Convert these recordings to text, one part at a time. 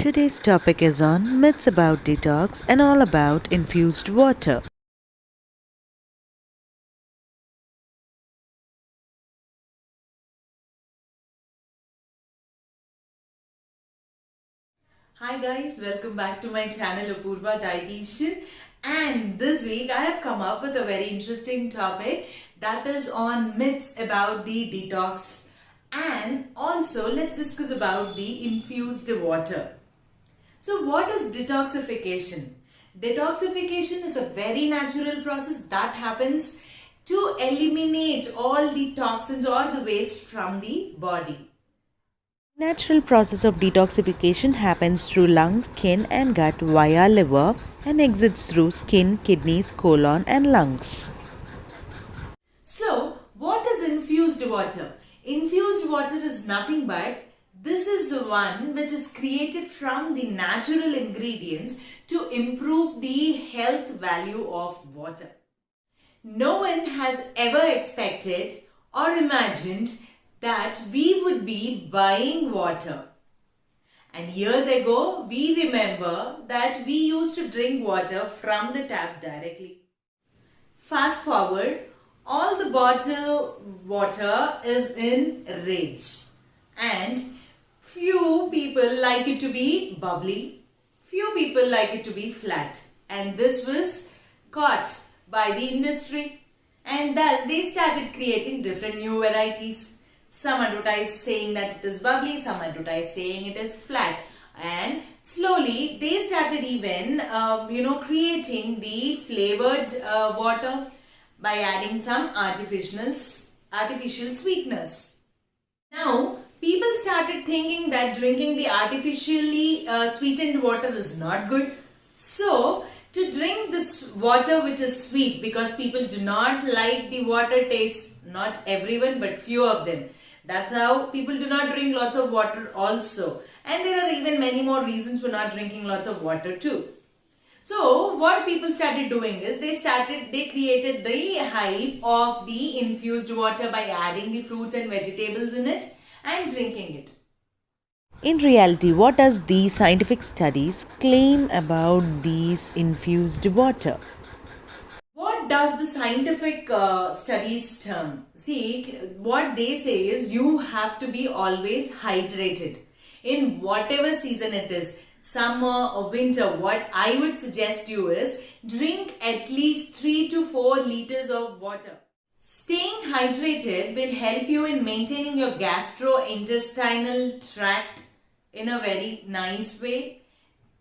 Today's topic is on myths about detox and all about infused water. Hi guys, welcome back to my channel Apurva Dietitian, and this week I have come up with a very interesting topic that is on myths about the detox, and also let's discuss about the infused water. So what is detoxification? Detoxification is a very natural process that happens to eliminate all the toxins or the waste from the body. Natural process of detoxification happens through lungs, skin and gut via liver and exits through skin, kidneys, colon and lungs. So, what is infused water? Infused water is nothing but this is the one which is created from the natural ingredients to improve the health value of water. No one has ever expected or imagined that we would be buying water. And years ago, we remember that we used to drink water from the tap directly. Fast forward, all the bottled water is in rage, and few people like it to be bubbly, few people like it to be flat, and this was caught by the industry, and thus they started creating different new varieties. Some advertise saying that it is bubbly, some advertise saying it is flat, and slowly they started even creating the flavored water by adding some artificial sweeteners. Now people started thinking that drinking the artificially sweetened water is not good. So to drink this water which is sweet, because people do not like the water taste, not everyone but few of them. That's how people do not drink lots of water also. And there are even many more reasons for not drinking lots of water too. So what people started doing is they created the hype of the infused water by adding the fruits and vegetables in it and drinking it. In reality, what does these scientific studies claim about these infused water? What does the scientific studies term? See, what they say is you have to be always hydrated in whatever season it is, summer or winter. What I would suggest you is drink at least 3 to 4 liters of water. Staying hydrated will help you in maintaining your gastrointestinal tract in a very nice way,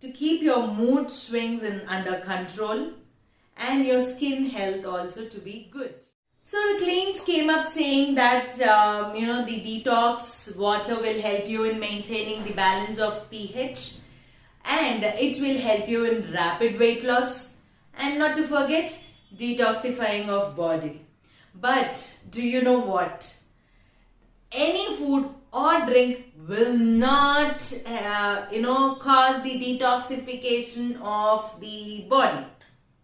to keep your mood swings under control, and your skin health also to be good. So the claims came up saying that the detox water will help you in maintaining the balance of pH, and it will help you in rapid weight loss, and not to forget detoxifying of body. But do you know what? Any food or drink will not cause the detoxification of the body.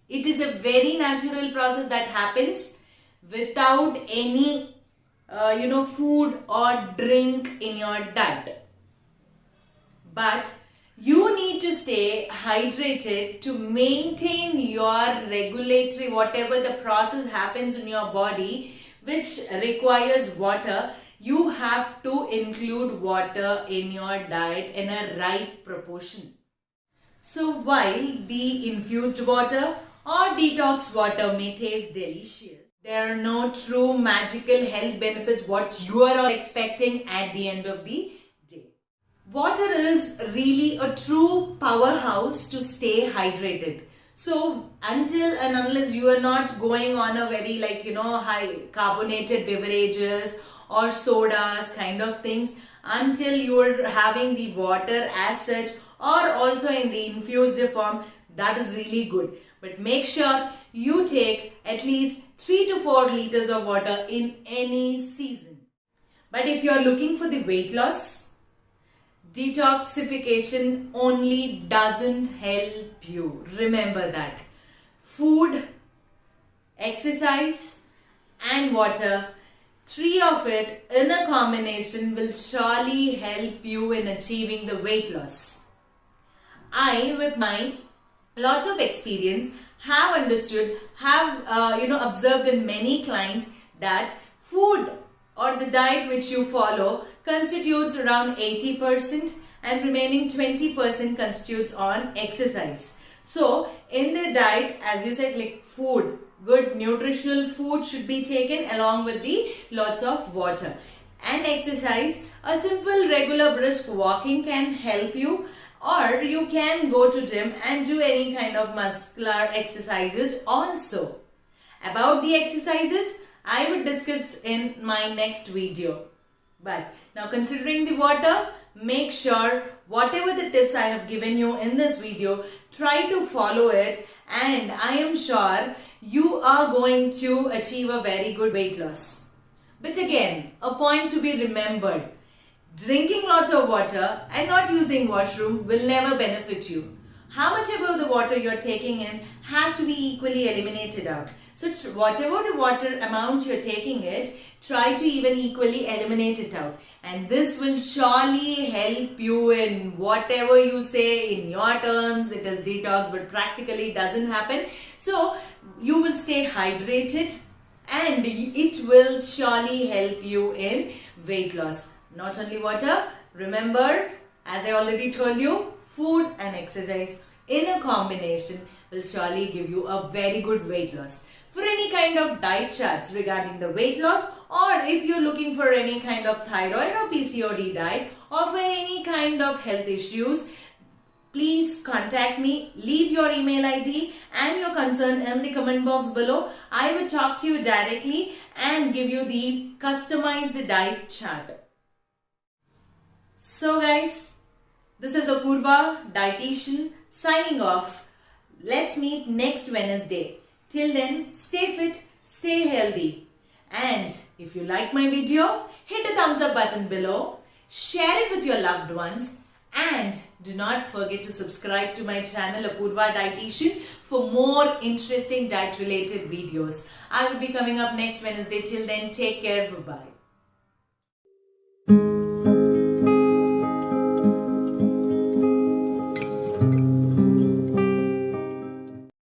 It is a very natural process that happens without any food or drink in your diet. But you need to stay hydrated to maintain your regulatory, whatever the process happens in your body which requires water. You have to include water in your diet in a right proportion. So while the infused water or detox water may taste delicious, there are no true magical health benefits what you are all expecting at the end of the day. Water is really a true powerhouse to stay hydrated. So until and unless you are not going on a very high carbonated beverages or sodas kind of things, until you are having the water as such or also in the infused form, that is really good. But make sure you take at least 3 to 4 liters of water in any season. But if you are looking for the weight loss, detoxification only doesn't help you. Remember that. Food, exercise and water, 3 of it in a combination will surely help you in achieving the weight loss. I, with my lots of experience, have understood, have observed in many clients that food or the diet which you follow constitutes around 80% and remaining 20% constitutes on exercise. So in the diet, as you said, like food, good nutritional food should be taken along with the lots of water. And exercise, a simple regular brisk walking can help you, or you can go to gym and do any kind of muscular exercises also. About the exercises, I would discuss in my next video. But now considering the water, make sure whatever the tips I have given you in this video, try to follow it, and I am sure you are going to achieve a very good weight loss. But again, a point to be remembered, drinking lots of water and not using washroom will never benefit you. How much of the water you are taking in has to be equally eliminated out. So whatever the water amount you are taking it, try to even equally eliminate it out. And this will surely help you in whatever you say in your terms. It is detox, but practically it doesn't happen. So you will stay hydrated and it will surely help you in weight loss. Not only water, remember, as I already told you, food and exercise in a combination will surely give you a very good weight loss. For any kind of diet charts regarding the weight loss, or if you're looking for any kind of thyroid or PCOD diet, or for any kind of health issues, please contact me, leave your email ID and your concern in the comment box below. I will talk to you directly and give you the customized diet chart. So guys, this is Apurva, dietitian, signing off. Let's meet next Wednesday. Till then, stay fit, stay healthy. And if you like my video, hit the thumbs up button below, share it with your loved ones, and do not forget to subscribe to my channel Apurva Dietitian for more interesting diet related videos. I will be coming up next Wednesday. Till then, take care. Bye-bye.